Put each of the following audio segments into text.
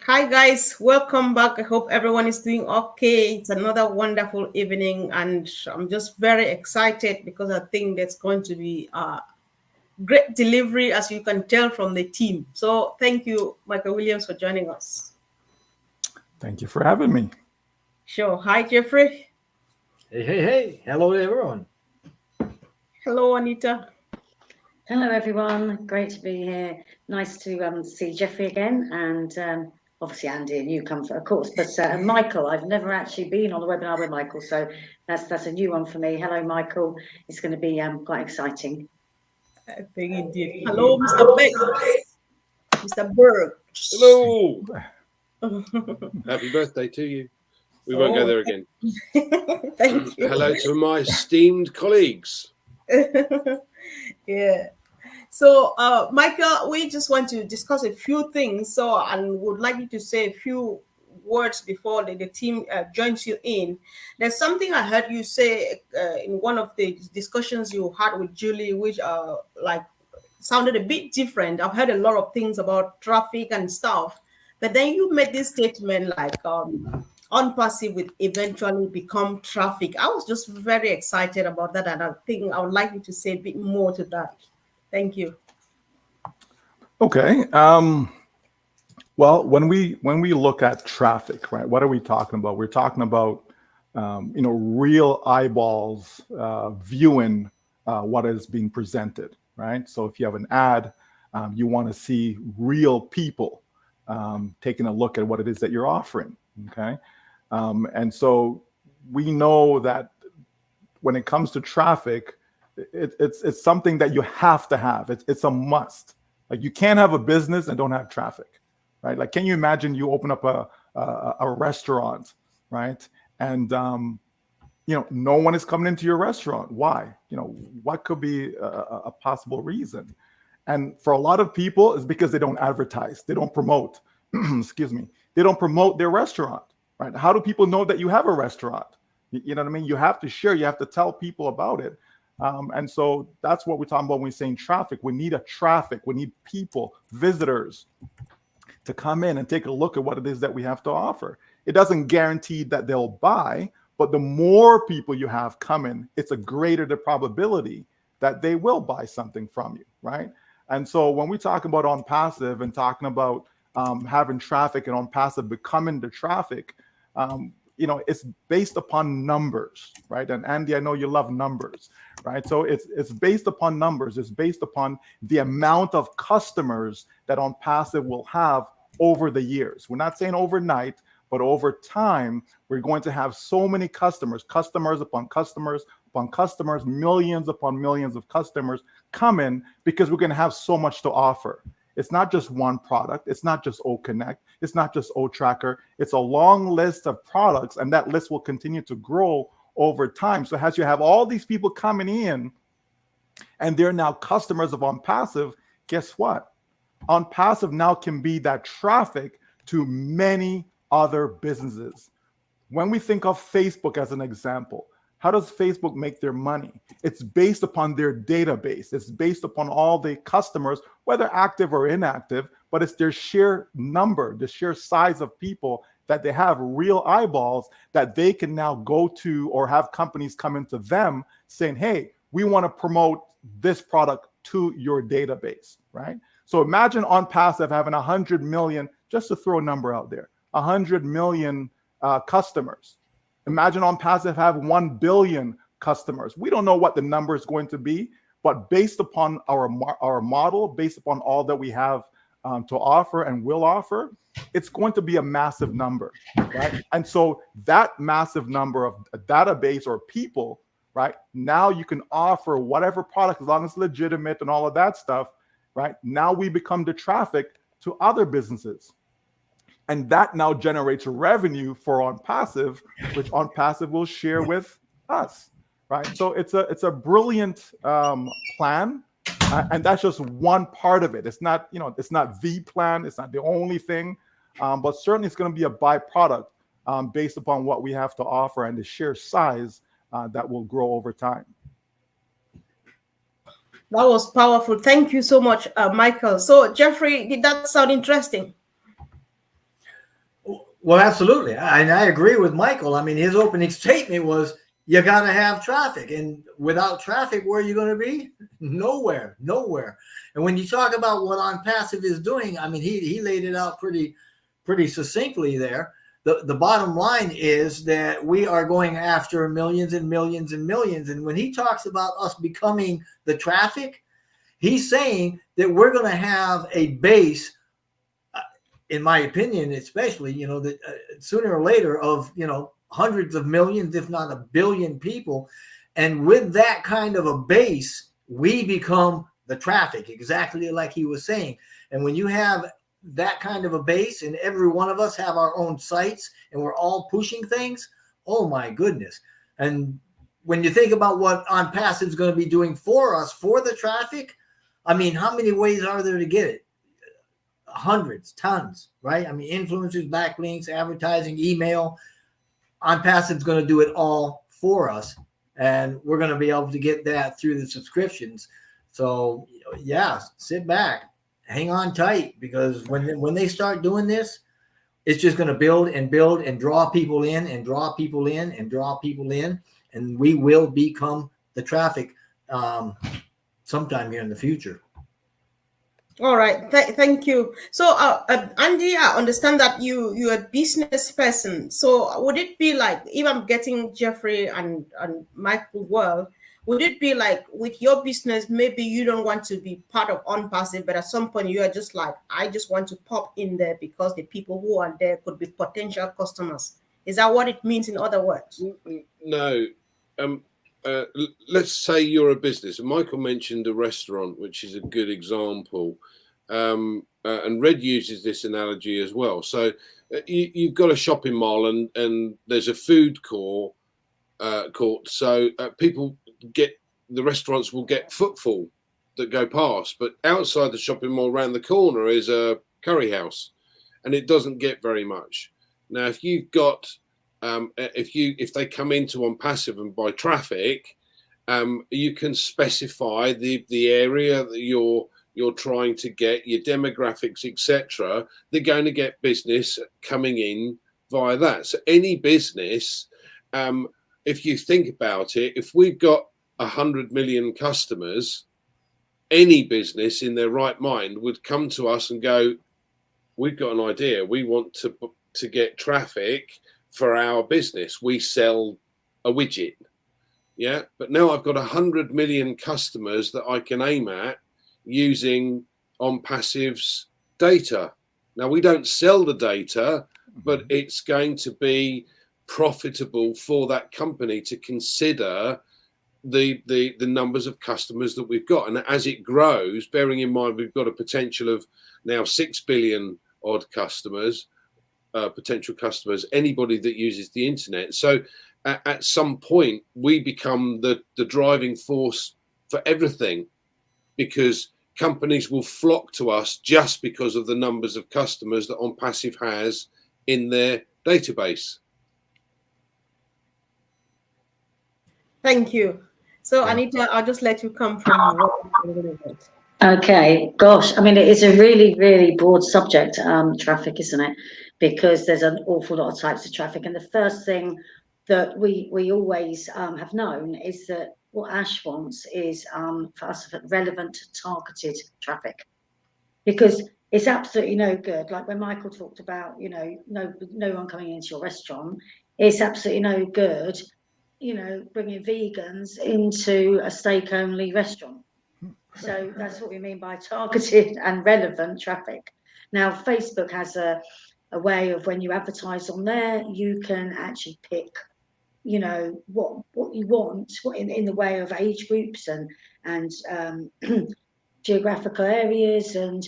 Hi guys, welcome back. I hope everyone is doing okay. It's another wonderful evening, and I'm just very excited because I think there's going to be a great delivery, as you can tell from the team. So, thank you, Michael Williams, for joining us. Thank you for having me. Sure. Hi, Jeffrey. Hey, hey, hey. Hello, everyone. Hello, Anita. Hello, everyone. Great to be here. Nice to see Jeffrey again, and obviously Andy, a newcomer, of course. But Michael, I've never actually been on a webinar with Michael, so that's a new one for me. Hello, Michael. It's going to be quite exciting. I think indeed. Hello, Mr. Berks. Mr. Berks. Hello. Happy birthday to you. We won't go there again. Thank you. Hello to my esteemed colleagues. Yeah. So, Michael, we just want to discuss a few things. So, and would like you to say a few words before the team joins you in. There's something I heard you say in one of the discussions you had with Julie, which like sounded a bit different. I've heard a lot of things about traffic and stuff, but then you made this statement like unpassive will eventually become traffic. I was just very excited about that, and I think I would like you to say a bit more to that. Thank you. Okay. Well, when we look at traffic, right? What are we talking about? We're talking about real eyeballs viewing what is being presented, right? So if you have an ad, you want to see real people taking a look at what it is that you're offering. Okay. And so we know that when it comes to traffic, it's something that you have to have. It's a must. Like you can't have a business and don't have traffic, right? Like, can you imagine you open up a restaurant, right? And no one is coming into your restaurant. Why? What could be a possible reason? And for a lot of people, it's because they don't advertise, they don't promote. Excuse me, they don't promote their restaurant, right? How do people know that you have a restaurant? You know what I mean? You have to share, you have to tell people about it. And so that's what we're talking about when we're saying traffic. We need we need people, visitors to come in and take a look at what it is that we have to offer. It doesn't guarantee that they'll buy, but the more people you have coming, it's a greater the probability that they will buy something from you, right? And so when we talk about ONPASSIVE and talking about having traffic and ONPASSIVE becoming the traffic, it's based upon numbers, right? And Andy, I know you love numbers, right? So it's based upon numbers. It's based upon the amount of customers that ONPASSIVE will have over the years. We're not saying overnight, but over time, we're going to have so many customers upon customers upon customers, millions upon millions of customers coming because we're going to have so much to offer. It's not just one product. It's not just O Connect. It's not just O Tracker. It's a long list of products, and that list will continue to grow over time. So as you have all these people coming in, and they're now customers of ONPASSIVE, guess what? ONPASSIVE now can be that traffic to many other businesses. When we think of Facebook as an example, how does Facebook make their money? It's based upon their database. It's based upon all the customers, whether active or inactive, but it's their sheer number, the sheer size of people that they have, real eyeballs that they can now go to or have companies come into them saying, hey, we want to promote this product to your database, right? So imagine ONPASSIVE having 100 million, just to throw a number out there, 100 million customers. Imagine ONPASSIVE have 1 billion customers. We don't know what the number is going to be, but based upon our model, based upon all that we have to offer and will offer, it's going to be a massive number, right? And so that massive number of a database or people, right? Now you can offer whatever product as long as it's legitimate and all of that stuff, right? Now we become the traffic to other businesses. And that now generates revenue for ONPASSIVE, which ONPASSIVE will share with us, right? So it's a brilliant plan, and that's just one part of it. It's not it's not the plan. It's not the only thing, but certainly it's going to be a byproduct based upon what we have to offer and the sheer size that will grow over time. That was powerful. Thank you so much, Michael. So, Jeffrey, did that sound interesting? Well, absolutely. I agree with Michael. I mean, his opening statement was, you got to have traffic. And without traffic, where are you going to be? Nowhere, nowhere. And when you talk about what OnPassive is doing, I mean, he laid it out pretty succinctly there. The bottom line is that we are going after millions and millions and millions. And when he talks about us becoming the traffic, he's saying that we're going to have a base, in my opinion, especially, that sooner or later of, hundreds of millions, if not a billion people. And with that kind of a base, we become the traffic, exactly like he was saying. And when you have that kind of a base and every one of us have our own sites and we're all pushing things, oh my goodness. And when you think about what OnPassive is going to be doing for us, for the traffic, I mean, how many ways are there to get it? Hundreds, tons, right? I mean, influencers, backlinks, advertising, email. OnPassive is going to do it all for us, and we're going to be able to get that through the subscriptions. So, yeah, sit back, hang on tight, because when they start doing this, it's just going to build and build and draw people in and draw people in and draw people in, and we will become the traffic sometime here in the future. All right, thank you. So, Andy, I understand that you're a business person. So, would it be like, if I'm getting Jeffrey and Michael well, would it be like with your business, maybe you don't want to be part of OnPassive, but at some point you are just like, I just want to pop in there because the people who are there could be potential customers. Is that what it means in other words? No. Let's say you're a business. Michael mentioned a restaurant, which is a good example. And Red uses this analogy as well. So you've got a shopping mall and there's a food court. So the restaurants will get footfall that go past. But outside the shopping mall, around the corner, is a curry house, and it doesn't get very much. Now, if you've got if they come into OnPassive and buy traffic, you can specify the area that you're trying to get, your demographics, etc. They're going to get business coming in via that. So any business, if you think about it, if we've got 100 million customers, any business in their right mind would come to us and go, we've got an idea. We want to get traffic for our business. We sell a widget. Yeah. But now I've got 100 million customers that I can aim at using OnPassive's data. Now, we don't sell the data, but it's going to be profitable for that company to consider the numbers of customers that we've got. And as it grows, bearing in mind we've got a potential of now 6 billion odd customers, potential customers, anybody that uses the internet. So at some point we become the driving force for everything, because companies will flock to us just because of the numbers of customers that OnPassive has in their database. Thank you. So, Yeah. Anita, I'll just let you come from a little bit. Okay, gosh, I mean, it is a really, really broad subject, traffic, isn't it? Because there's an awful lot of types of traffic. And the first thing that we always have known is that what Ash wants is for us to have relevant, targeted traffic. Because it's absolutely no good. Like when Michael talked about, no one coming into your restaurant, it's absolutely no good, bringing vegans into a steak-only restaurant. So that's what we mean by targeted and relevant traffic. Now, Facebook has a way of, when you advertise on there, you can actually pick, what you want, what in the way of age groups and geographical areas and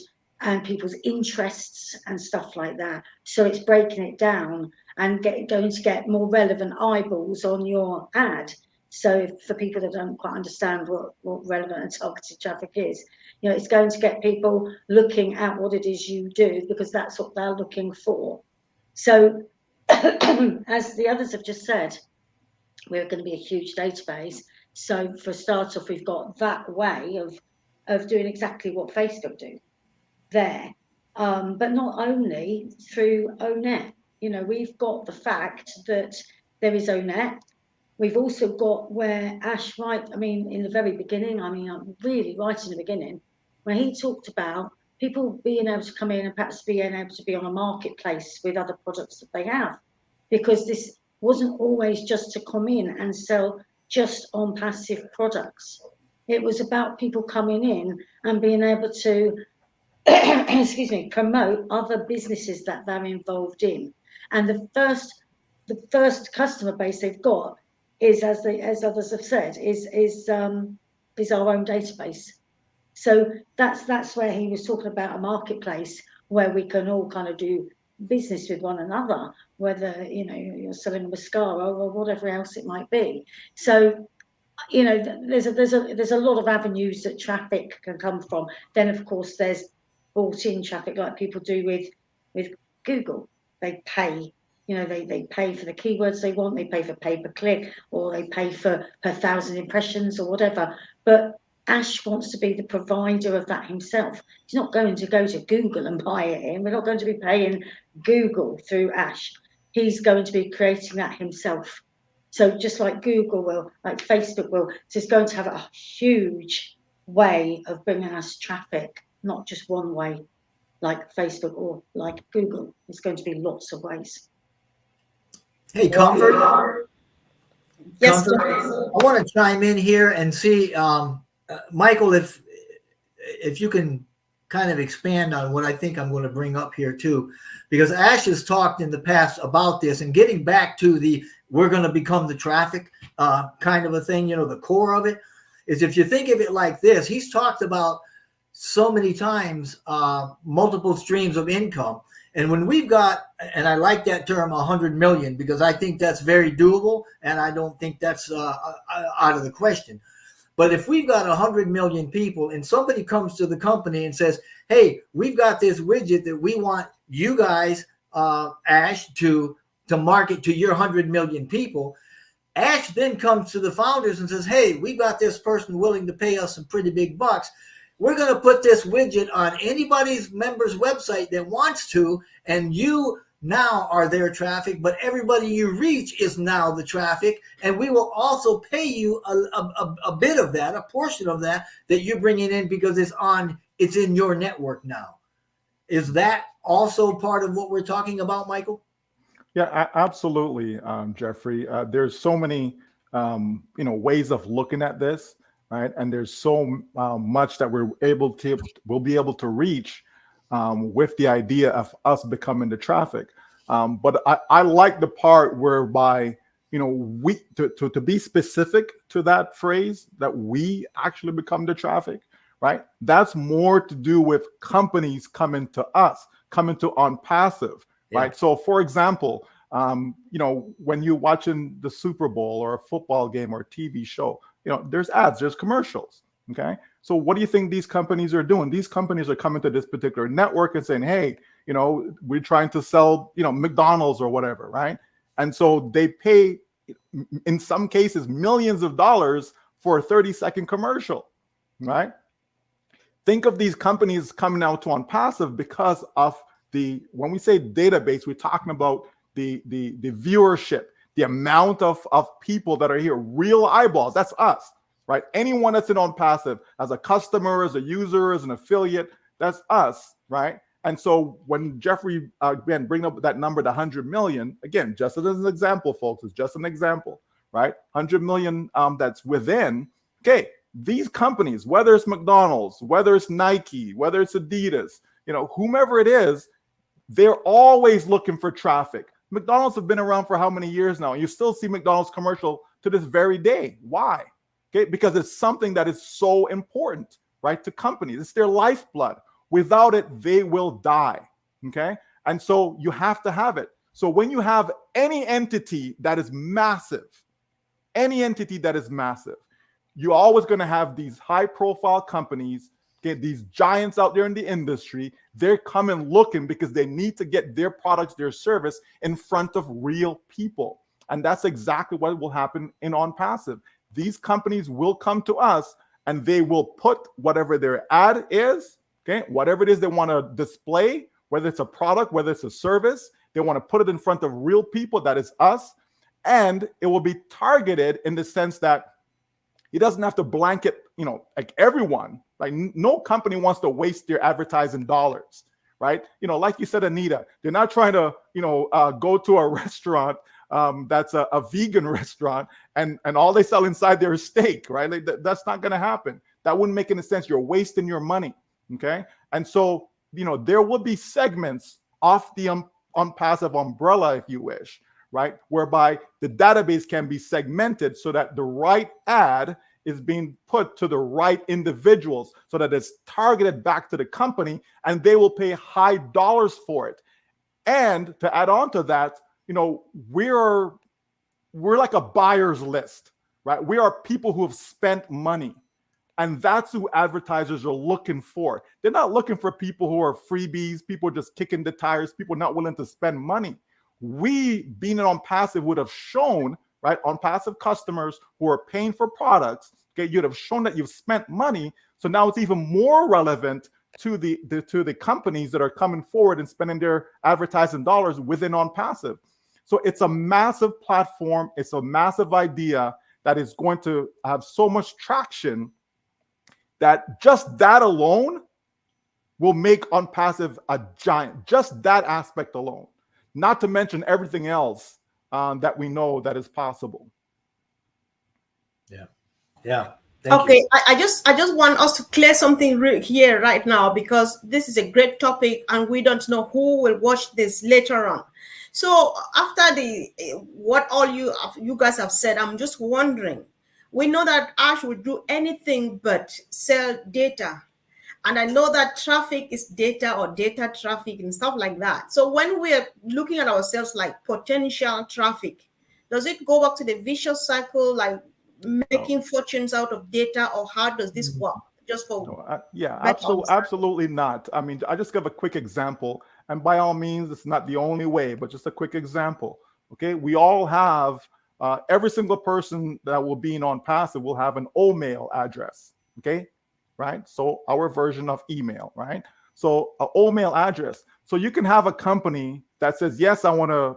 people's interests and stuff like that. So it's breaking it down and going to get more relevant eyeballs on your ad. So for people that don't quite understand what relevant and targeted traffic is, it's going to get people looking at what it is you do, because that's what they're looking for. So as the others have just said, we're going to be a huge database. So for a start off, we've got that way of doing exactly what Facebook do there, but not only through ONET. You know, we've got the fact that there is ONET. We've also got where Ash, right, I mean, in the very beginning, I'm really right in the beginning, where he talked about people being able to come in and perhaps being able to be on a marketplace with other products that they have. Because this wasn't always just to come in and sell just on passive products. It was about people coming in and being able to, excuse me, promote other businesses that they're involved in. And the first customer base they've got is, as others have said, is our own database. So that's where he was talking about a marketplace where we can all kind of do business with one another, whether, you know, you're selling a mascara or whatever else it might be. So, you know, there's a lot of avenues that traffic can come from. Then of course there's bought-in traffic, like people do with Google. They pay, you know, they pay for the keywords they want, they pay for pay-per-click, or they pay for per 1,000 impressions or whatever. But Ash wants to be the provider of that himself. He's not going to go to Google and buy it in. We're not going to be paying Google through Ash. He's going to be creating that himself. So just like Google will, like Facebook will, so it's going to have a huge way of bringing us traffic, not just one way, like Facebook or like Google. It's going to be lots of ways. Hey, Comfort. Yes, Comfort, I want to chime in here and see, Michael, if you can kind of expand on what I think I'm going to bring up here too, because Ash has talked in the past about this, and getting back to the we're going to become the traffic kind of a thing, you know, the core of it is, if you think of it like this, he's talked about so many times multiple streams of income. And when we've got, and I like that term 100 million, because I think that's very doable, and I don't think that's out of the question. But if we've got 100 million people and somebody comes to the company and says, hey, we've got this widget that we want you guys, Ash, to market to your 100 million people, Ash then comes to the founders and says, hey, we got this person willing to pay us some pretty big bucks. We're going to put this widget on anybody's member's website that wants to, and you now are their traffic, but everybody you reach is now the traffic, and we will also pay you a bit of that, a portion of that you're bringing in, because it's in your network now. Is that also part of what we're talking about, Michael? Yeah, absolutely, Jeffrey. There's so many, ways of looking at this, right? And there's so much that we'll be able to reach with the idea of us becoming the traffic. But I like the part whereby, we to be specific to that phrase, that we actually become the traffic, right? That's more to do with companies coming to us, coming to ONPASSIVE. Right. So, for example, when you're watching the Super Bowl or a football game or a TV show, there's ads, there's commercials. OK, so what do you think these companies are doing? These companies are coming to this particular network and saying, hey, we're trying to sell, McDonald's or whatever. Right. And so they pay, in some cases, millions of dollars for a 30-second commercial. Right. Think of these companies coming out to ONPASSIVE because of when we say database, we're talking about the viewership, the amount of people that are here, real eyeballs. That's us, right? Anyone that's in ONPASSIVE as a customer, as a user, as an affiliate, that's us, right? And so when Jeffrey, again, bring up that number, the 100 million, again, just as an example, folks, it's just an example, right? 100 million that's within, okay, these companies, whether it's McDonald's, whether it's Nike, whether it's Adidas, whomever it is, they're always looking for traffic. McDonald's have been around for how many years now? And you still see McDonald's commercial to this very day. Why? Okay, because it's something that is so important, right, to companies. It's their lifeblood. Without it, they will die. Okay, and so you have to have it. So when you have any entity that is massive, you're always going to have these high-profile companies. Okay, these giants out there in the industry, they're coming looking because they need to get their products, their service in front of real people. And that's exactly what will happen in ONPASSIVE. These companies will come to us and they will put whatever their ad is, okay, whatever it is they want to display, whether it's a product, whether it's a service, They want to put it in front of real people, that is us, and it will be targeted in the sense that he doesn't have to blanket, like everyone. Like no company wants to waste their advertising dollars, right? Like you said, Anita, they're not trying to, go to a restaurant that's a vegan restaurant and all they sell inside there is steak, right? Like that's not going to happen. That wouldn't make any sense. You're wasting your money, okay? And so, there will be segments off the unpassive umbrella, if you wish, right? Whereby the database can be segmented so that the right ad is being put to the right individuals so that it's targeted back to the company and they will pay high dollars for it. And to add on to that, we're like a buyer's list, right? We are people who have spent money. And that's who advertisers are looking for. They're not looking for people who are freebies, people just kicking the tires, people not willing to spend money. We, being on passive, would have shown, right, on passive customers who are paying for products, okay, you'd have shown that you've spent money. So now it's even more relevant to the companies that are coming forward and spending their advertising dollars within on passive. So it's a massive platform. It's a massive idea that is going to have so much traction that just that alone will make unpassive a giant, just that aspect alone, not to mention everything else that we know that is possible. Yeah. Okay, I just want us to clear something here right now, because this is a great topic and we don't know who will watch this later on. So after what all you guys have said, I'm just wondering, we know that Ash will do anything but sell data. And I know that traffic is data or data traffic and stuff like that. So when we're looking at ourselves like potential traffic, does it go back to the vicious cycle, like making fortunes out of data, or how does this work? Just for absolutely not. I mean, I just give a quick example, and by all means, it's not the only way, but just a quick example. Okay, we all have every single person that will be on passive will have an OMail address. Okay, right? So our version of email, right? So an OMail address. So you can have a company that says, yes, I want to,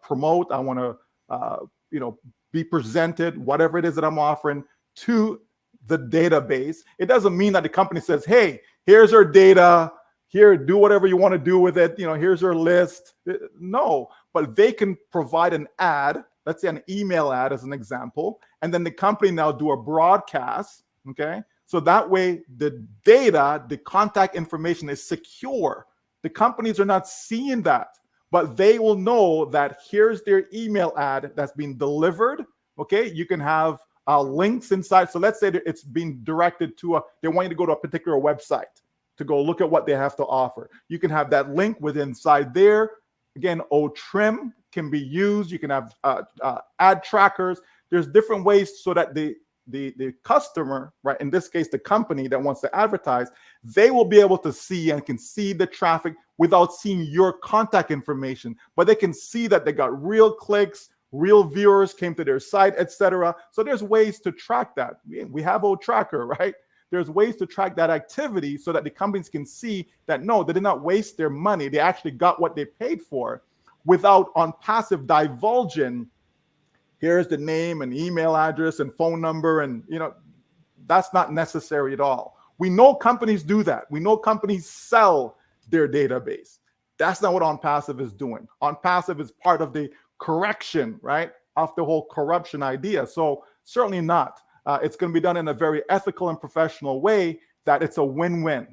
promote, I want to, be presented, whatever it is that I'm offering to the database. It doesn't mean that the company says, hey, here's our data, here, do whatever you want to do with it. Here's your list. No, but they can provide an ad, let's say an email ad as an example, and then the company now do a broadcast, okay? So that way the data, the contact information is secure. The companies are not seeing that, but they will know that here's their email ad that's being delivered, okay? You can have links inside. So let's say that it's being directed to they want you to go to a particular website to go look at what they have to offer. You can have that link within inside there. Again, trim can be used. You can have ad trackers. There's different ways so that the customer, right, in this case, the company that wants to advertise, they will be able to see and can see the traffic without seeing your contact information, but they can see that they got real clicks, real viewers came to their site, etc. So there's ways to track that. We have tracker, right? There's ways to track that activity so that the companies can see that, no, they did not waste their money. They actually got what they paid for without on passive divulging, here's the name and email address and phone number. And, that's not necessary at all. We know companies do that. We know companies sell their database. That's not what ONPASSIVE is doing. ONPASSIVE is part of the correction, right, of the whole corruption idea. So certainly not. It's going to be done in a very ethical and professional way that it's a win-win.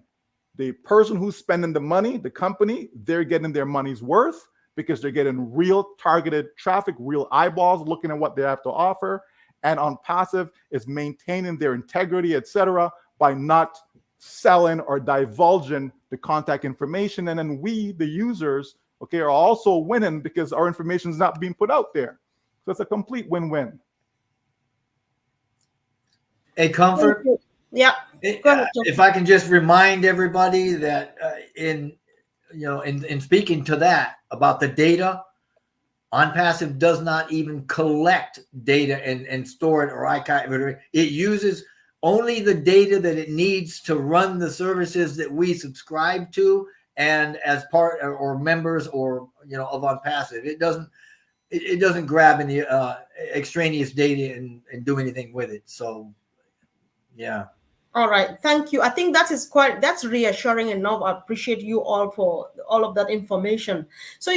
The person who's spending the money, the company, they're getting their money's worth because they're getting real targeted traffic, real eyeballs looking at what they have to offer. And ONPASSIVE is maintaining their integrity, etc., by not selling or divulging the contact information. And then we, the users, okay, are also winning because our information is not being put out there. So it's a complete win-win. A comfort. Yeah. If I can just remind everybody that in speaking to that about the data, ONPASSIVE does not even collect data and store it or archive. It uses only the data that it needs to run the services that we subscribe to, and as part or members or of Unpassive. It doesn't grab any extraneous data and do anything with it. So, yeah. All right, thank you. I think that's reassuring enough. I appreciate you all for all of that information. So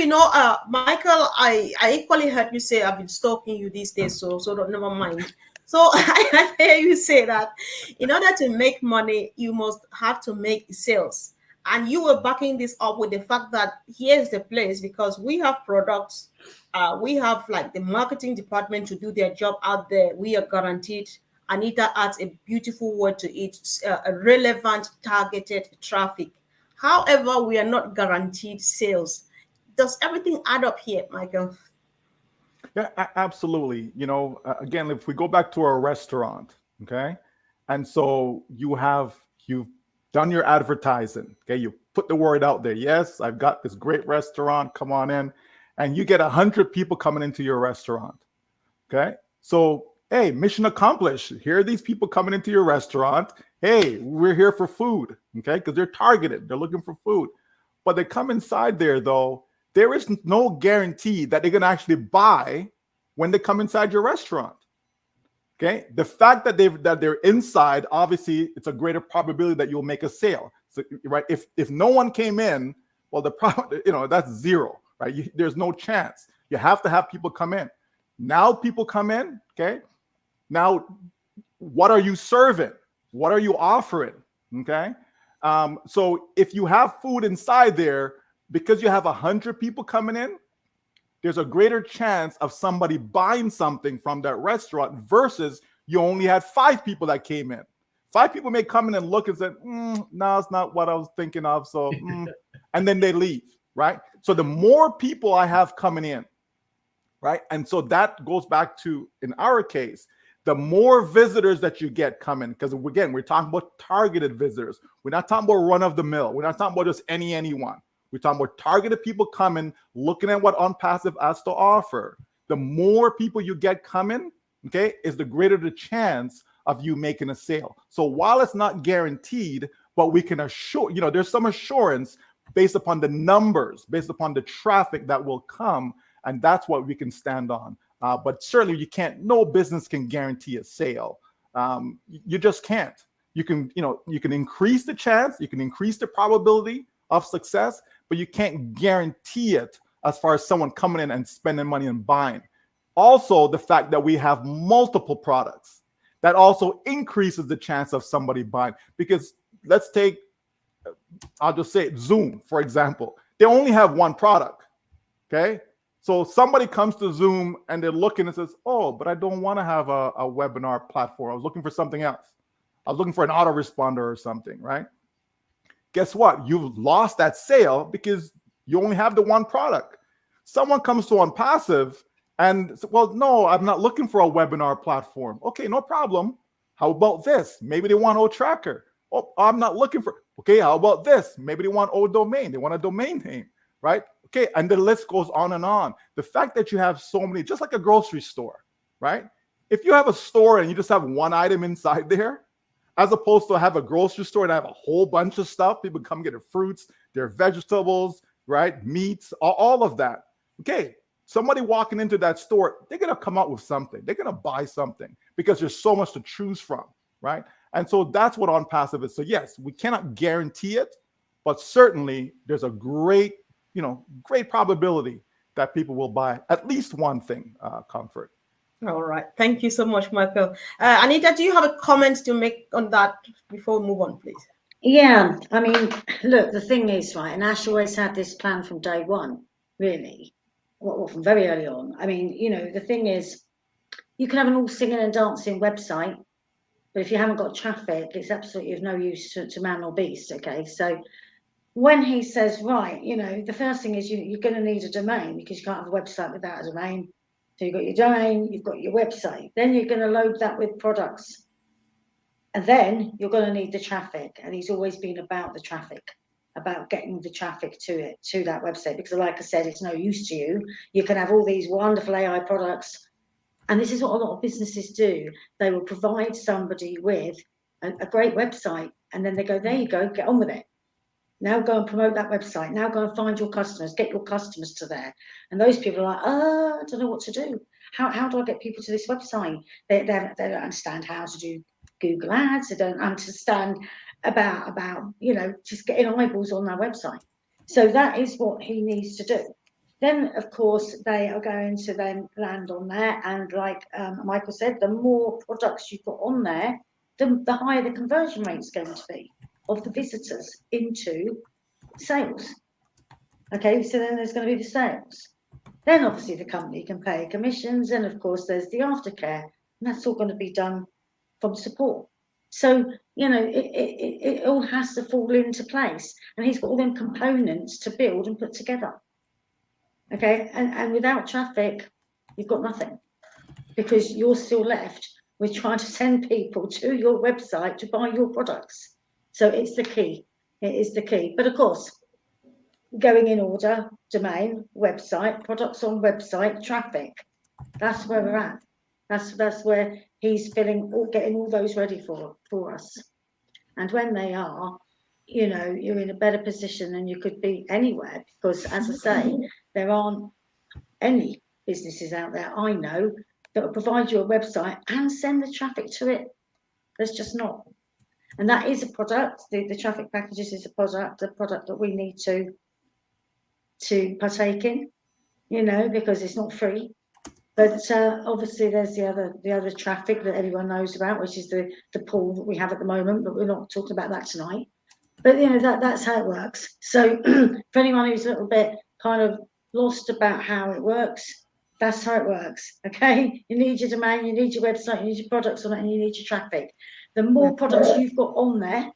Michael, I equally heard you say I've been stalking you these days, so never mind. So I hear you say that in order to make money, you must have to make sales, and you were backing this up with the fact that here's the place, because we have products, we have like the marketing department to do their job out there. We are guaranteed. Anita adds a beautiful word to it, a relevant, targeted traffic. However, we are not guaranteed sales. Does everything add up here, Michael? Yeah, absolutely. Again, if we go back to our restaurant, okay, and so you've done your advertising, okay, you put the word out there. Yes, I've got this great restaurant. Come on in, and you get 100 people coming into your restaurant. Okay, so hey, mission accomplished. Here are these people coming into your restaurant. Hey, we're here for food, okay? Because they're targeted. They're looking for food. But they come inside there, though, there is no guarantee that they're going to actually buy when they come inside your restaurant, okay? The fact that they're inside, obviously, it's a greater probability that you'll make a sale. So, right? If no one came in, well, that's zero, right? There's no chance. You have to have people come in. Now people come in, okay? Now, what are you serving? What are you offering? Okay. So if you have food inside there, because you have 100 people coming in, there's a greater chance of somebody buying something from that restaurant versus you only had 5 people that came in. 5 people may come in and look and say, no, it's not what I was thinking of. So, and then they leave, right? So the more people I have coming in, right? And so that goes back to, in our case, the more visitors that you get coming, because again, we're talking about targeted visitors. We're not talking about run of the mill. We're not talking about just anyone. We're talking about targeted people coming, looking at what Unpassive has to offer. The more people you get coming, okay, is the greater the chance of you making a sale. So while it's not guaranteed, but we can assure, there's some assurance based upon the numbers, based upon the traffic that will come, and that's what we can stand on. But certainly no business can guarantee a sale. You just can't. You can increase the chance, you can increase the probability of success, but you can't guarantee it as far as someone coming in and spending money and buying. Also, the fact that we have multiple products, that also increases the chance of somebody buying. Because let's take, I'll just say Zoom, for example. They only have one product, okay? So somebody comes to Zoom and they're looking and says, oh, but I don't want to have a webinar platform. I was looking for something else. I was looking for an autoresponder or something, right? Guess what? You've lost that sale because you only have the one product. Someone comes to Unpassive and says, well, no, I'm not looking for a webinar platform. Okay, no problem. How about this? Maybe they want OTracker. Oh, I'm not looking for, okay, how about this? Maybe they want ODomain. They want a domain name, right? Okay, and the list goes on and on. The fact that you have so many, just like a grocery store, right? If you have a store and you just have one item inside there, as opposed to have a grocery store and have a whole bunch of stuff, people come get their fruits, their vegetables, right? Meats, all of that. Okay, somebody walking into that store, they're going to come out with something. They're going to buy something because there's so much to choose from, right? And so that's what Unpassive is. So yes, we cannot guarantee it, but certainly there's a great probability that people will buy at least one thing, Comfort. All right. Thank you so much, Michael. Anita, do you have a comment to make on that before we move on, please? Yeah, I mean, look, the thing is, right, and Ash always had this plan from day one, really, well, from very early on. I mean, the thing is, you can have an all singing and dancing website, but if you haven't got traffic, it's absolutely of no use to man or beast, okay? So when he says, right, the first thing is you're going to need a domain because you can't have a website without a domain. So you've got your domain, you've got your website. Then you're going to load that with products. And then you're going to need the traffic. And he's always been about the traffic, about getting the traffic to that website. Because like I said, it's no use to you. You can have all these wonderful AI products. And this is what a lot of businesses do. They will provide somebody with a great website. And then they go, there you go, get on with it. Now go and promote that website. Now go and find your customers, get your customers to there. And those people are like, I don't know what to do. How do I get people to this website? They don't understand how to do Google Ads. They don't understand about just getting eyeballs on their website. So that is what he needs to do. Then, of course, they are going to then land on there. And like Michael said, the more products you put on there, the higher the conversion rate is going to be of the visitors into sales. Okay, so then there's going to be the sales. Then obviously the company can pay commissions, and of course there's the aftercare, and that's all going to be done from support. So it all has to fall into place, and he's got all them components to build and put together. Okay, and without traffic, you've got nothing, because you're still left with trying to send people to your website to buy your products. So it's the key. It is the key. But of course, going in order: domain, website, products on website, traffic. That's where we're at. That's where he's getting all those ready for us. And when they are, you're in a better position than you could be anywhere, because, as I say, there aren't any businesses out there I know that will provide you a website and send the traffic to it. There's just not. And that is a product. The traffic packages is a product that we need to partake in, because it's not free. But obviously there's the other traffic that everyone knows about, which is the pool that we have at the moment, but we're not talking about that tonight. But that's how it works. So for anyone who's a little bit kind of lost about how it works, that's how it works. Okay, you need your domain, you need your website, you need your products on it, and you need your traffic. The more products you've got on there,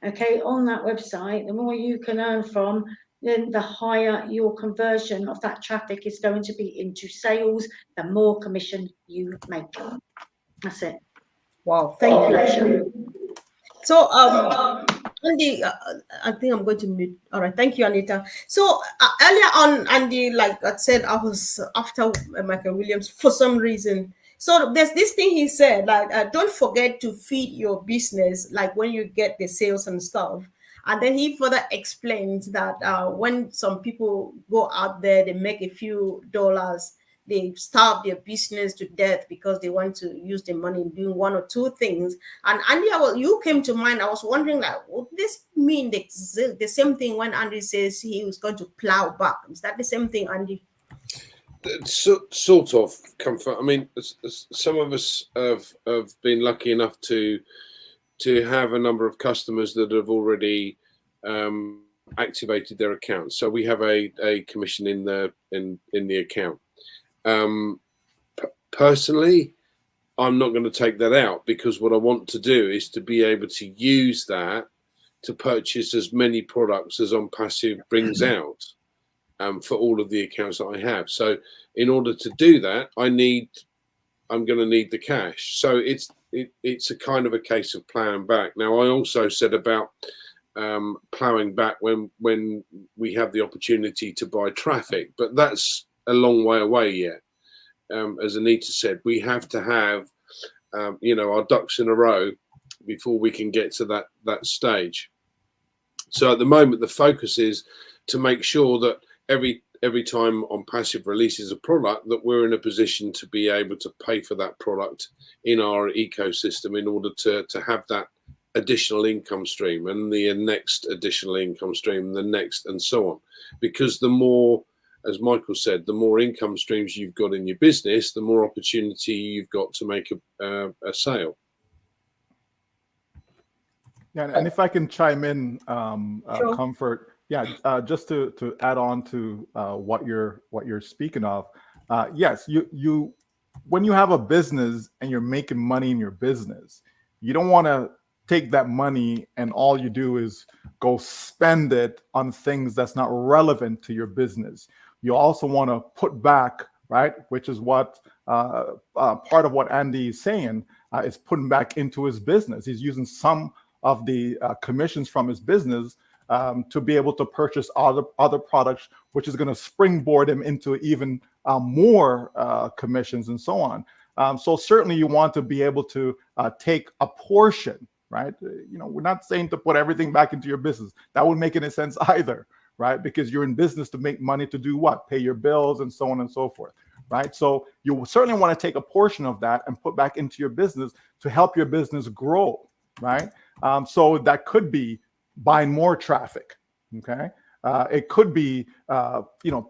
okay, on that website, the more you can earn from, then the higher your conversion of that traffic is going to be into sales, the more commission you make. That's it. Wow, thank you. So, Andy, I think I'm going to mute. All right, thank you, Anita. So earlier on, Andy, like I said, I was after Michael Williams for some reason. So there's this thing he said, like, don't forget to feed your business, like when you get the sales and stuff. And then he further explains that when some people go out there, they make a few dollars, they starve their business to death because they want to use the money in doing one or two things. And Andy, you came to mind. I was wondering, like, would this mean the same thing when Andy says he was going to plow back? Is that the same thing, Andy? Sort of comfort. I mean, some of us have been lucky enough to have a number of customers that have already activated their accounts. So we have a commission in the account. Personally, I'm not going to take that out, because what I want to do is to be able to use that to purchase as many products as ONPASSIVE brings out for all of the accounts that I have. So in order to do that, I'm going to need the cash. So it's a kind of a case of plowing back. Now, I also said about plowing back when we have the opportunity to buy traffic, but that's a long way away yet. As Anita said, we have to have our ducks in a row before we can get to that stage. So at the moment, the focus is to make sure that every time ONPASSIVE releases a product, that we're in a position to be able to pay for that product in our ecosystem in order to have that additional income stream, and the next additional income stream, the next, and so on. Because the more, as Michael said, the more income streams you've got in your business, the more opportunity you've got to make a sale. Yeah, and if I can chime in, Sure. Comfort. Yeah, just to add on to what you're speaking of. Yes, you when you have a business and you're making money in your business, you don't want to take that money and all you do is go spend it on things that's not relevant to your business. You also want to put back, right, which is what part of what Andy is saying, is putting back into his business. He's using some of the commissions from his business to be able to purchase other products, which is going to springboard him into even more commissions and so on. So certainly you want to be able to take a portion, right? We're not saying to put everything back into your business. That wouldn't make any sense either, right? Because you're in business to make money to do what? Pay your bills and so on and so forth, right? So you certainly want to take a portion of that and put back into your business to help your business grow, right? So that could be buying more traffic, okay? It could be,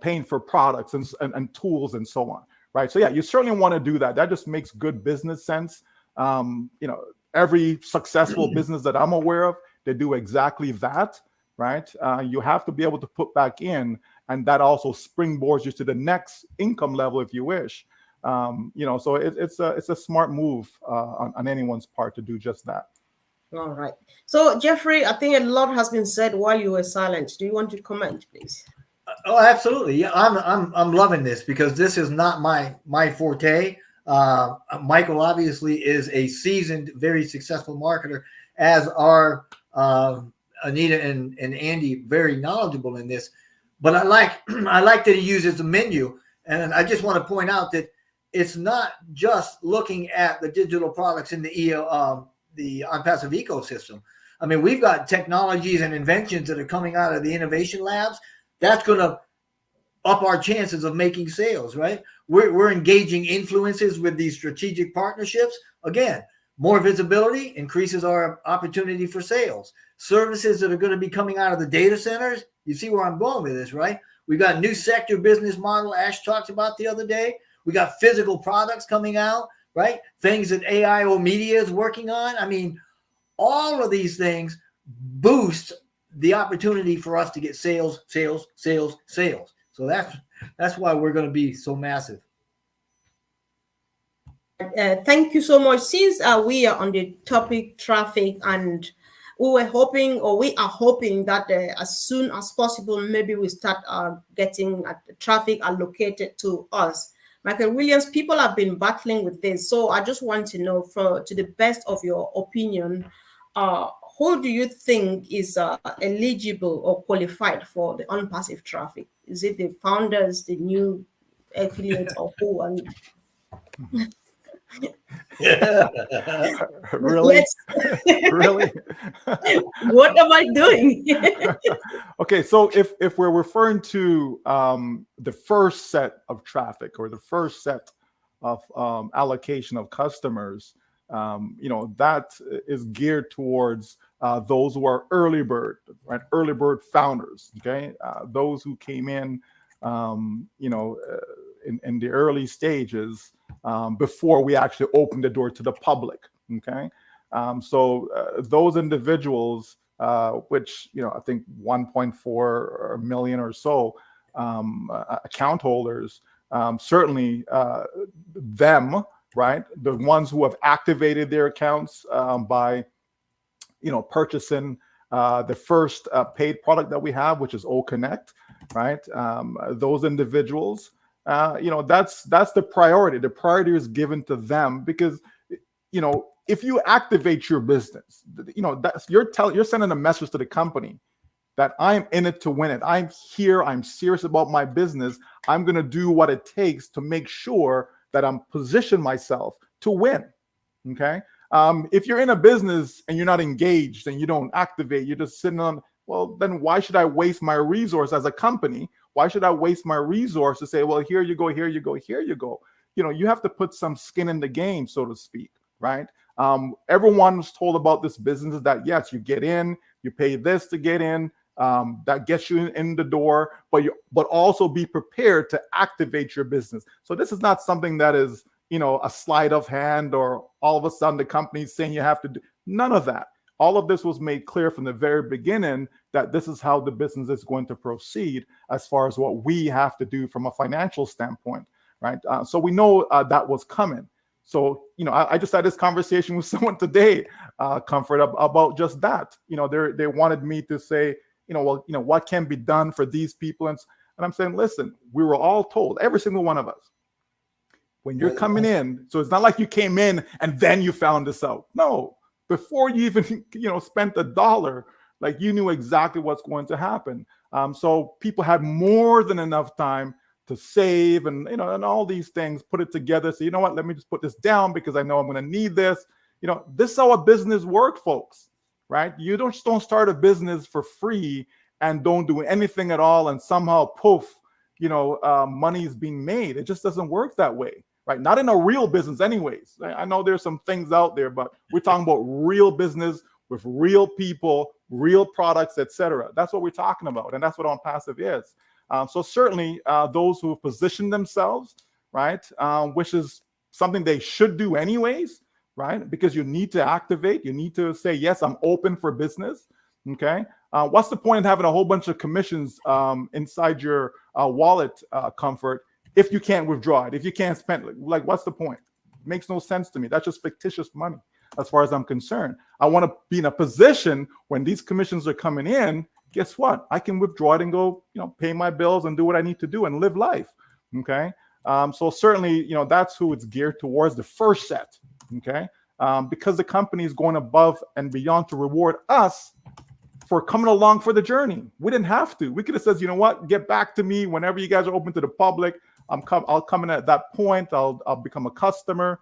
paying for products and tools and so on, right? So yeah, you certainly want to do that. That just makes good business sense. Every successful business that I'm aware of, they do exactly that, right? You have to be able to put back in, and that also springboards you to the next income level if you wish. So it's a smart move on anyone's part to do just that. All right. So, Jeffrey, I think a lot has been said while you were silent. Do you want to comment, please? Oh, absolutely. Yeah, I'm loving this because this is not my forte. Michael obviously is a seasoned, very successful marketer, as are Anita and Andy, very knowledgeable in this. But I like that he uses the menu, and I just want to point out that it's not just looking at the digital products in the ONPASSIVE ecosystem. I mean, we've got technologies and inventions that are coming out of the innovation labs. That's going to up our chances of making sales, right? We're engaging influencers with these strategic partnerships. Again, more visibility increases our opportunity for sales. Services that are going to be coming out of the data centers. You see where I'm going with this, right? We've got new sector business model Ash talked about the other day. We got physical products coming out, right? Things that AIO Media is working on. I mean, all of these things boost the opportunity for us to get sales. So that's why we're going to be so massive. Thank you so much. Since we are on the topic traffic, and we are hoping that as soon as possible, maybe we start getting traffic allocated to us. Michael Williams, people have been battling with this. So I just want to know, to the best of your opinion, who do you think is eligible or qualified for the unpassive traffic? Is it the founders, the new affiliates, or who? And Really? Really? What am I doing? Okay, so if we're referring to the first set of traffic or the first set of allocation of customers, that is geared towards those who are early bird, right? Early bird founders, okay? Those who came in, in the early stages before we actually opened the door to the public, okay? So those individuals, which, I think 1.4 million or so account holders, certainly them, right? The ones who have activated their accounts by, purchasing the first paid product that we have, which is O Connect, right? Those individuals, that's the priority. The priority is given to them because, if you activate your business, that's you're sending a message to the company that I'm in it to win it. I'm here. I'm serious about my business. I'm going to do what it takes to make sure that I'm positioned myself to win. Okay. If you're in a business and you're not engaged and you don't activate, you're just sitting on, well, then why should I waste my resource as a company? Why should I waste my resource to say, well, here you go, here you go, here you go. You have to put some skin in the game, so to speak, right? Everyone was told about this business that, yes, you get in, you pay this to get in, that gets you in the door, but also be prepared to activate your business. So this is not something that is, a sleight of hand or all of a sudden the company's saying you have to do none of that. All of this was made clear from the very beginning that this is how the business is going to proceed as far as what we have to do from a financial standpoint, right? So we know that was coming. So, I just had this conversation with someone today, Comfort, about just that. They wanted me to say, what can be done for these people? And I'm saying, listen, we were all told, every single one of us, when you're coming in, so it's not like you came in and then you found this out. No, before you even, spent $1, like you knew exactly what's going to happen. So people had more than enough time to save and, and all these things, put it together. So, you know what, let me just put this down because I know I'm going to need this. You know, this is how a business works, folks, right? You don't start a business for free and don't do anything at all, and somehow poof, you know, money is being made. It just doesn't work that way, right? Not in a real business anyways. I know there's some things out there, but we're talking about real business with real people, real products, etc. That's what we're talking about, and that's what ONPASSIVE is. So certainly those who position themselves, right, which is something they should do anyways, right? Because you need to activate, you need to say, yes, I'm open for business, okay? What's the point of having a whole bunch of commissions inside your wallet, Comfort, if you can't withdraw it, if you can't spend it? Like, what's the point? It makes no sense to me. That's just fictitious money as far as I'm concerned. I want to be in a position when these commissions are coming in, guess what? I can withdraw it and go, you know, pay my bills and do what I need to do and live life, okay? So certainly, you know, that's who it's geared towards, the first set, okay? Because the company is going above and beyond to reward us for coming along for the journey. We didn't have to. We could have said, you know what, get back to me whenever you guys are open to the public. I'll come in at that point. I'll become a customer.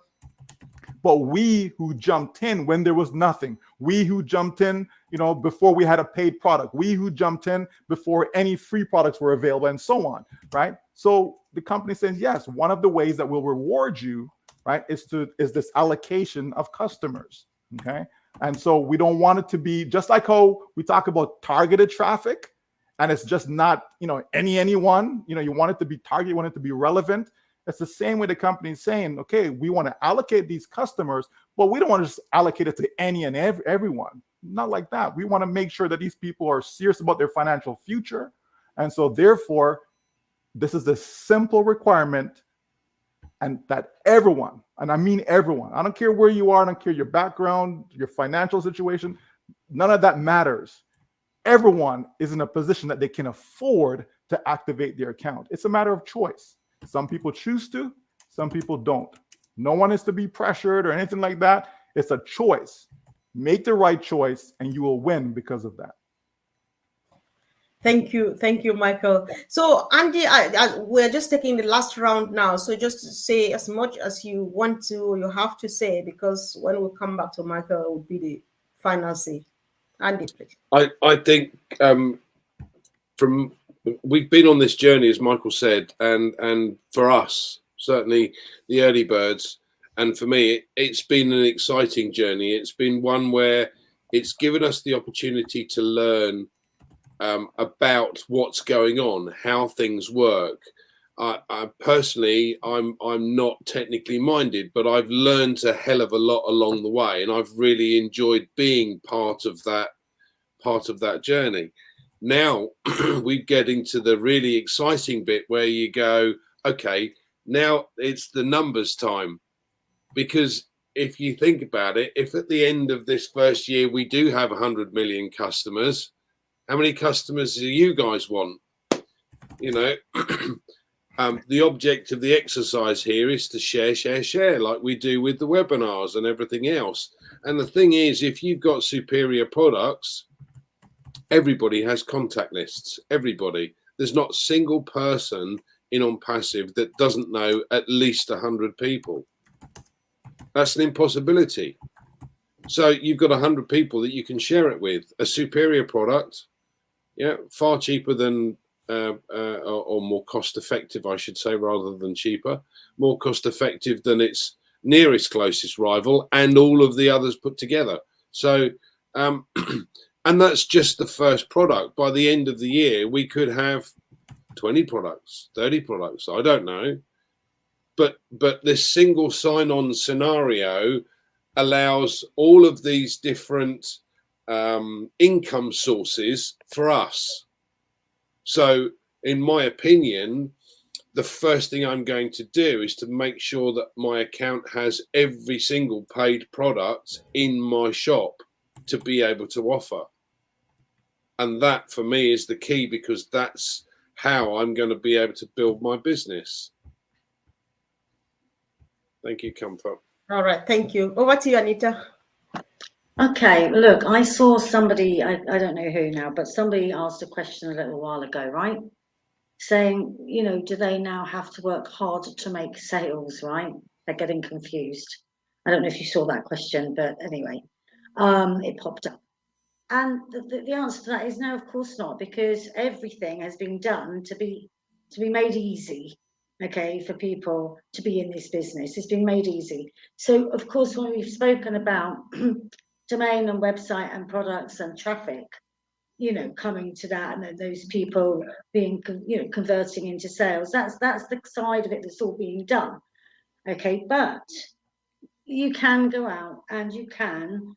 But we who jumped in when there was nothing, we who jumped in, you know, before we had a paid product, we who jumped in before any free products were available, and so on, right? So the company says, yes, one of the ways that will reward you, right, is this allocation of customers, okay? And so we don't want it to be just like how we talk about targeted traffic, and it's just not, you know, anyone, you know, you want it to be targeted, you want it to be relevant. It's the same way the company is saying, okay, we want to allocate these customers, but we don't want to just allocate it to any and everyone. Not like that. We want to make sure that these people are serious about their financial future. And so therefore, this is a simple requirement, and that everyone, and I mean everyone, I don't care where you are, I don't care your background, your financial situation, none of that matters. Everyone is in a position that they can afford to activate their account. It's a matter of choice. Some people choose to, some people don't. No one is to be pressured or anything like that. It's a choice. Make the right choice and you will win because of that. Thank you, Michael. So Andy, we're just taking the last round now. So just to say as much as you want to, you have to say, because when we come back to Michael, it will be the final say. Andy, please. I think we've been on this journey, as Michael said, and for us, certainly the early birds, and for me, it's been an exciting journey. It's been one where it's given us the opportunity to learn about what's going on, how things work. I personally, I'm not technically minded, but I've learned a hell of a lot along the way, and I've really enjoyed being part of that journey. Now we get into the really exciting bit where you go, okay, now it's the numbers time. Because if you think about it, if at the end of this first year we do have 100 million customers, how many customers do you guys want? You know, the object of the exercise here is to share like we do with the webinars and everything else. And the thing is, if you've got superior products, everybody has contact lists. Everybody. There's not a single person in ONPASSIVE that doesn't know at least 100 people. That's an impossibility. So you've got 100 people that you can share it with. A superior product, yeah, far cheaper than, or more cost effective, I should say, rather than cheaper. More cost effective than its nearest closest rival and all of the others put together. So, and that's just the first product. By the end of the year, we could have 20 products, 30 products, I don't know. But this single sign-on scenario allows all of these different income sources for us. So in my opinion, the first thing I'm going to do is to make sure that my account has every single paid product in my shop to be able to offer. And that for me is the key, because that's how I'm going to be able to build my business. Thank you, Comfort. All right, thank you. Over to you, Anita. Okay, look, I saw somebody, I don't know who now, but somebody asked a question a little while ago, right? Saying, you know, do they now have to work hard to make sales, right? They're getting confused. I don't know if you saw that question, but anyway, it popped up. And the answer to that is no, of course not, because everything has been done to be made easy, okay, for people to be in this business. It's been made easy. So, of course, when we've spoken about domain and website and products and traffic, coming to that, and then those people being, converting into sales, that's the side of it that's all being done, okay. But you can go out and you can,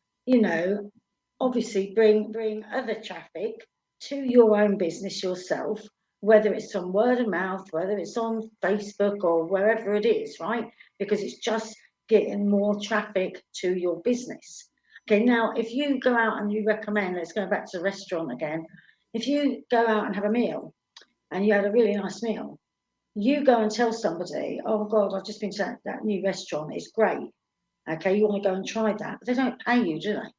obviously bring other traffic to your own business yourself, whether it's on word of mouth, whether it's on Facebook or wherever it is, right? Because it's just getting more traffic to your business. Okay, now if you go out and you recommend, let's go back to the restaurant again. If you go out and have a meal and you had a really nice meal, you go and tell somebody, oh God, I've just been to that new restaurant, it's great. Okay, you want to go and try that, but they don't pay you, do they?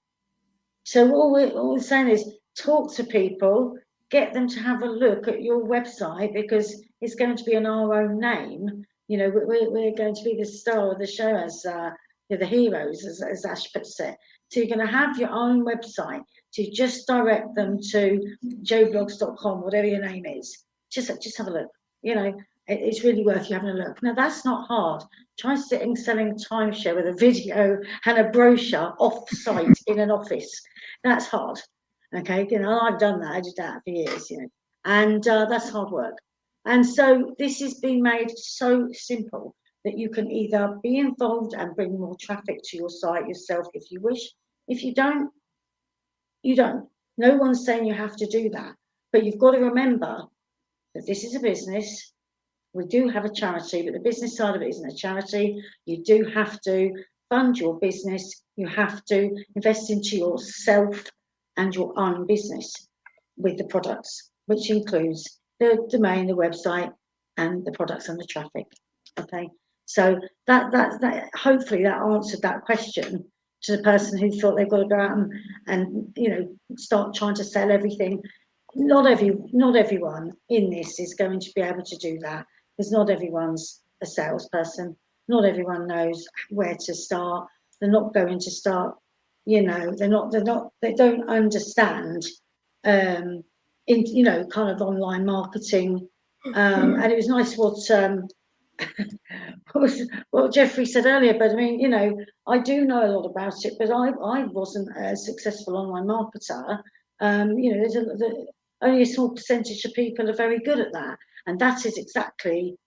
So all we're saying is talk to people, get them to have a look at your website, because it's going to be in our own name. We're going to be the star of the show, as the heroes, as Ash puts it. So you're going to have your own website. So you just direct them to joeblogs.com, whatever your name is. Just have a look. It's really worth you having a look. Now, that's not hard. Try sitting selling timeshare with a video and a brochure off-site in an office. That's hard. Okay, I've done that. I did that for years, and that's hard work. And so this has been made so simple that you can either be involved and bring more traffic to your site yourself if you wish. If you don't, you don't. No one's saying you have to do that. But you've got to remember that this is a business. We do have a charity, but the business side of it isn't a charity. You do have to fund your business. You have to invest into yourself and your own business with the products, which includes the domain, the website, and the products and the traffic. Okay, so that hopefully that answered that question to the person who thought they've got to go out and start trying to sell everything. Not everyone in this is going to be able to do that, because not everyone's a salesperson. Not everyone knows where to start. They're not going to start. They don't understand kind of online marketing. And it was nice what Jeffrey said earlier, but I mean, I do know a lot about it, but I wasn't a successful online marketer. There's only a small percentage of people are very good at that, and that is exactly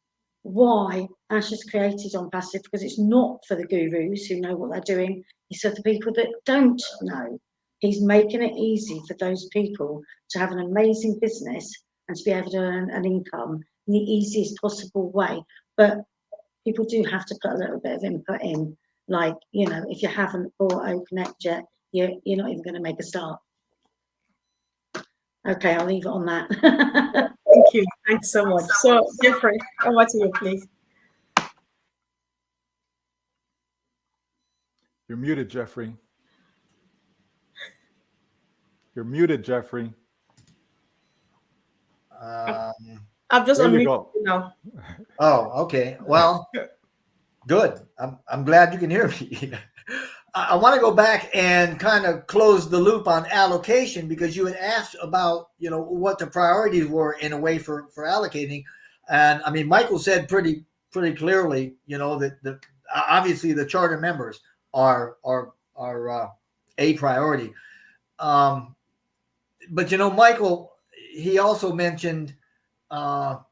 why Ash has created ONPASSIVE, because it's not for the gurus who know what they're doing. It's for the people that don't know. He's making it easy for those people to have an amazing business and to be able to earn an income in the easiest possible way. But people do have to put a little bit of input in. Like, if you haven't bought OConnect yet, you're not even going to make a start. Okay, I'll leave it on that. Thank you. Thanks so much. So, Jeffrey, over to you, please. You're muted, Jeffrey. You're muted, Jeffrey. I've just There you unmuted go. you now. Oh, okay. Well, good. I'm glad you can hear me. I want to go back and kind of close the loop on allocation, because you had asked about, what the priorities were in a way for allocating. And I mean, Michael said pretty clearly, that obviously the charter members are a priority. But, Michael, he also mentioned, not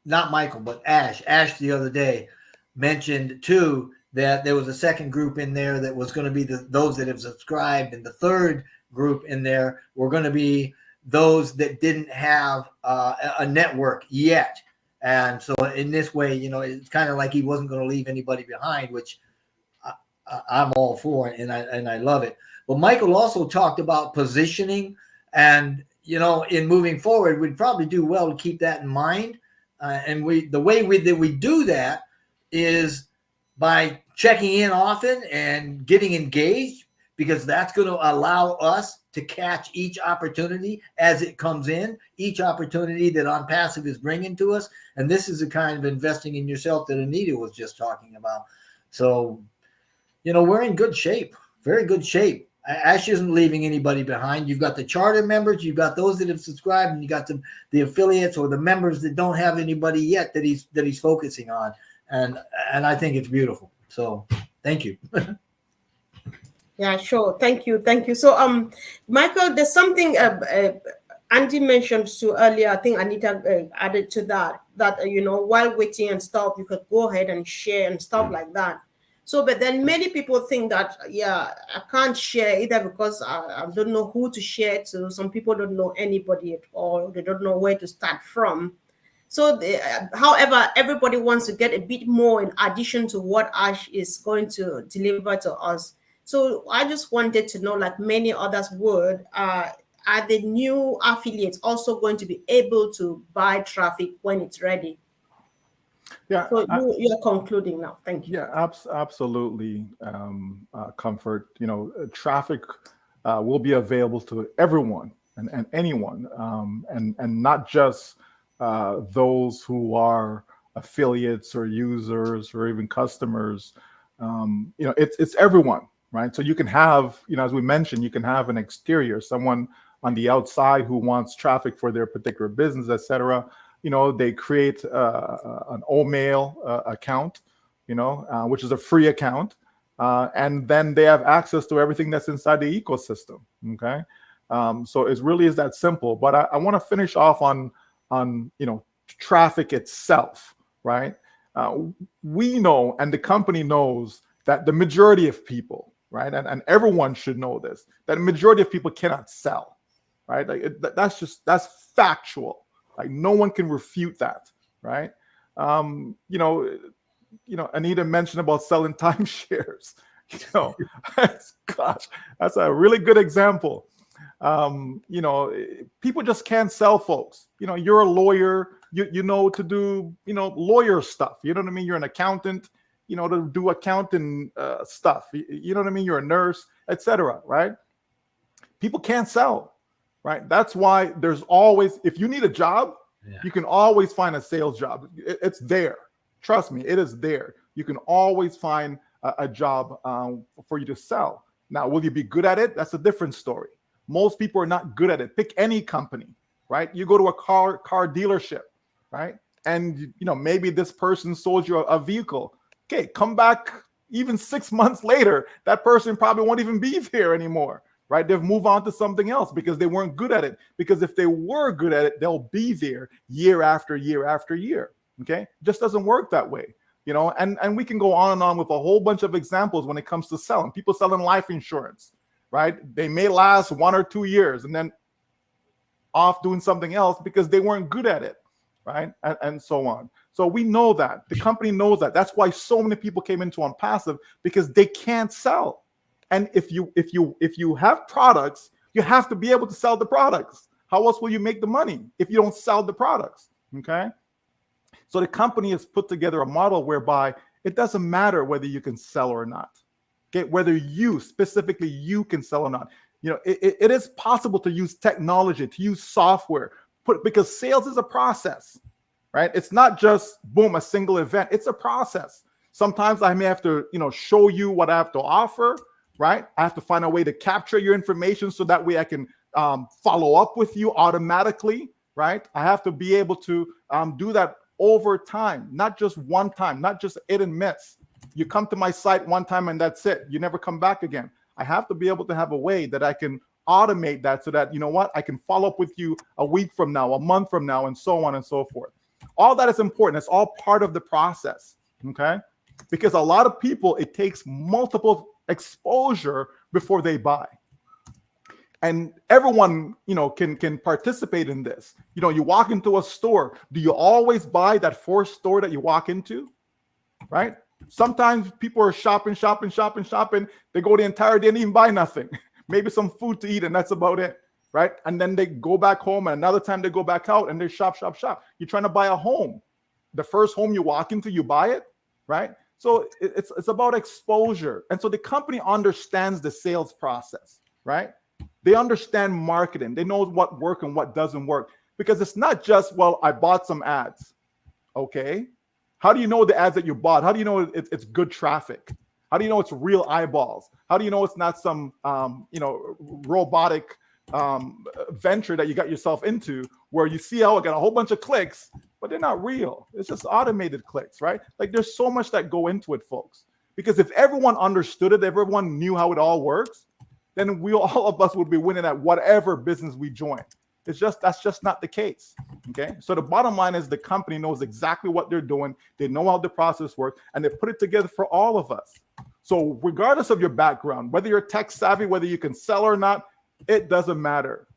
Michael, but Ash the other day mentioned too that there was a second group in there that was going to be those that have subscribed, and the third group in there were going to be those that didn't have a network yet. And so in this way, it's kind of like he wasn't going to leave anybody behind, which I'm all for, and I love it. But Michael also talked about positioning, and in moving forward, we'd probably do well to keep that in mind. And the way that we do that is by checking in often and getting engaged. because that's going to allow us to catch each opportunity as it comes in, each opportunity that ONPASSIVE is bringing to us. And this is the kind of investing in yourself that Anita was just talking about. So, we're in good shape, very good shape. Ash isn't leaving anybody behind. You've got the charter members, you've got those that have subscribed, and you got the affiliates or the members that don't have anybody yet that he's focusing on. And I think it's beautiful. So thank you. Yeah, sure. Thank you. So, Michael, there's something Andy mentioned to earlier. I think Anita added to that while waiting and stuff, you could go ahead and share and stuff like that. So, but then many people think that, I can't share either because I don't know who to share to. Some people don't know anybody at all. They don't know where to start from. So, however, everybody wants to get a bit more in addition to what Ash is going to deliver to us. So I just wanted to know, like many others would, are the new affiliates also going to be able to buy traffic when it's ready? Yeah. So you're concluding now. Thank you. Yeah, absolutely. Comfort. Traffic will be available to everyone and anyone, and not just those who are affiliates or users or even customers. It's everyone, right? So you can have, as we mentioned, you can have an exterior, someone on the outside who wants traffic for their particular business, etc. They create an OMail account, which is a free account, and then they have access to everything that's inside the ecosystem. Okay, so it really is that simple. But I want to finish off on traffic itself, right? We know, and the company knows, that the majority of people, right, and everyone should know this, that the majority of people cannot sell, right? Like that's factual. Like no one can refute that, right? Anita mentioned about selling timeshares. Gosh, that's a really good example. People just can't sell, folks. You're a lawyer. You know to do lawyer stuff. You know what I mean? You're an accountant. To do accounting stuff. You know what I mean? You're a nurse, etc. Right? People can't sell. Right? That's why there's always, if you need a job, you can always find a sales job. It's there. Trust me, it is there. You can always find a job for you to sell. Now, will you be good at it? That's a different story. Most people are not good at it. Pick any company, right? You go to a car dealership, right? And maybe this person sold you a vehicle. Okay, come back even 6 months later, that person probably won't even be there anymore. Right? They've moved on to something else because they weren't good at it. Because if they were good at it, they'll be there year after year after year. Okay? It just doesn't work that way. And we can go on and on with a whole bunch of examples when it comes to selling. People selling life insurance, right? They may last 1 or 2 years and then off doing something else because they weren't good at it, right? And so on. So we know that. The company knows that. That's why so many people came into ONPASSIVE, because they can't sell. And if you have products, you have to be able to sell the products. How else will you make the money if you don't sell the products? Okay. So the company has put together a model whereby it doesn't matter whether you can sell or not. Okay, whether you can sell or not. It is possible to use technology, to use software, because sales is a process, right? It's not just boom, a single event. It's a process. Sometimes I may have to, show you what I have to offer. Right? I have to find a way to capture your information so that way I can follow up with you automatically. Right? I have to be able to do that over time, not just one time, not just hit and miss. You come to my site one time and that's it. You never come back again. I have to be able to have a way that I can automate that so that, I can follow up with you a week from now, a month from now, and so on and so forth. All that is important. It's all part of the process. Okay? Because a lot of people, it takes multiple exposure before they buy. And everyone, can participate in this. You walk into a store. Do you always buy that first store that you walk into? Right? Sometimes people are shopping. They go the entire day and even buy nothing. Maybe some food to eat, and that's about it. Right? And then they go back home, and another time they go back out and they shop. You're trying to buy a home. The first home you walk into, you buy it. Right? So it's about exposure. And so the company understands the sales process, right? They understand marketing. They know what works and what doesn't work. Because it's not just, well, I bought some ads. Okay. How do you know the ads that you bought? How do you know it's good traffic? How do you know it's real eyeballs? How do you know it's not some robotic venture that you got yourself into where you see, oh, I got a whole bunch of clicks, but they're not real. It's just automated clicks, right? Like there's so much that go into it, folks. Because if everyone understood it, if everyone knew how it all works, then all of us would be winning at whatever business we join. That's just not the case. Okay. So the bottom line is the company knows exactly what they're doing. They know how the process works, and they put it together for all of us. So regardless of your background, whether you're tech savvy, whether you can sell or not, it doesn't matter.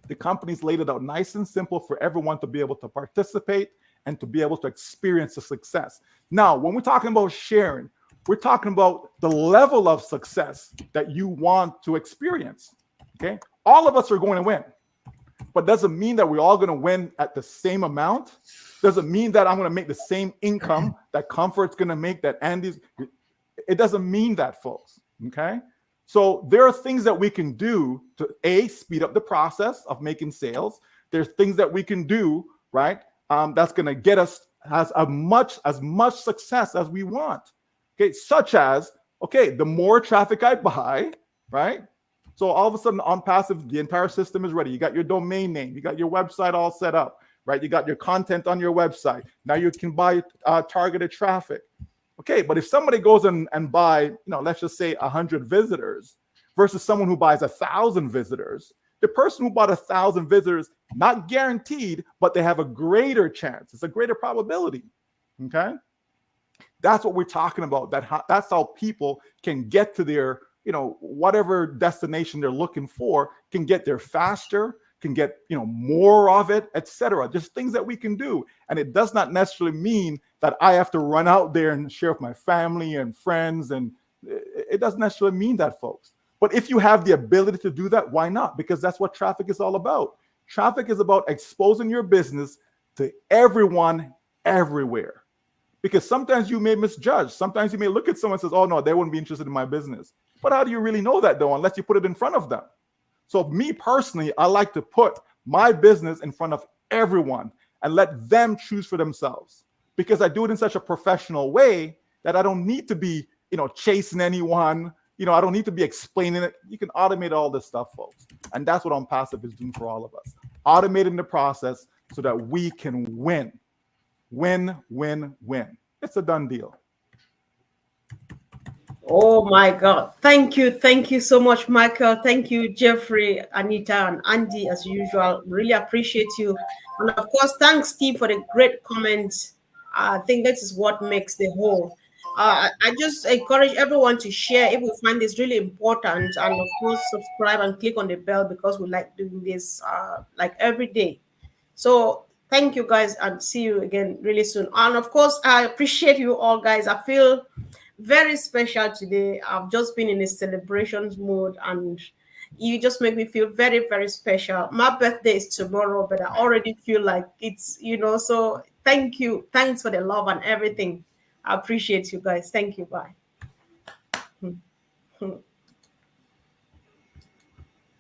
The company's laid it out nice and simple for everyone to be able to participate and to be able to experience the success. Now, when we're talking about sharing, we're talking about the level of success that you want to experience. Okay. All of us are going to win. But doesn't mean that we're all going to win at the same amount. Doesn't mean that I'm going to make the same income that Comfort's going to make, that Andy's. It doesn't mean that, folks. Okay. So there are things that we can do to speed up the process of making sales. There's things that we can do, right? That's going to get us as much success as we want. Okay. Such as, okay, the more traffic I buy, right? So all of a sudden on Passive, the entire system is ready. You got your domain name. You got your website all set up, right? You got your content on your website. Now you can buy targeted traffic. Okay, but if somebody goes and buy, let's just say 100 visitors versus someone who buys 1,000 visitors, the person who bought 1,000 visitors, not guaranteed, but they have a greater chance. It's a greater probability. Okay, that's what we're talking about. That's how people can get to their whatever destination they're looking for, can get there faster, can get more of it, etc. Just things that we can do. And it does not necessarily mean that I have to run out there and share with my family and friends, and it doesn't necessarily mean that, folks. But if you have the ability to do that, why not? Because that's what traffic is all about. Traffic is about exposing your business to everyone everywhere. Because sometimes you may misjudge. Sometimes you may look at someone and says, oh no, they wouldn't be interested in my business. But how do you really know that, though, unless you put it in front of them? So me personally, I like to put my business in front of everyone and let them choose for themselves, because I do it in such a professional way that I don't need to be, chasing anyone. I don't need to be explaining it. You can automate all this stuff, folks. And that's what ONPASSIVE is doing for all of us. Automating the process so that we can win. Win, win, win. It's a done deal. Oh my God. Thank you so much, Michael. Thank you, Jeffrey, Anita, and Andy, as usual. Really appreciate you. And of course, thanks, Steve, for the great comments. I think that is what makes the whole. I just encourage everyone to share if we find this really important. And of course, subscribe and click on the bell, because we like doing this like every day. So thank you, guys, and see you again really soon. And of course, I appreciate you all, guys. I feel very special today. I've just been in a celebrations mode, and you just make me feel very, very special. My birthday is tomorrow, but I already feel like it's, so thank you. Thanks for the love and everything. I appreciate you guys. Thank you. Bye.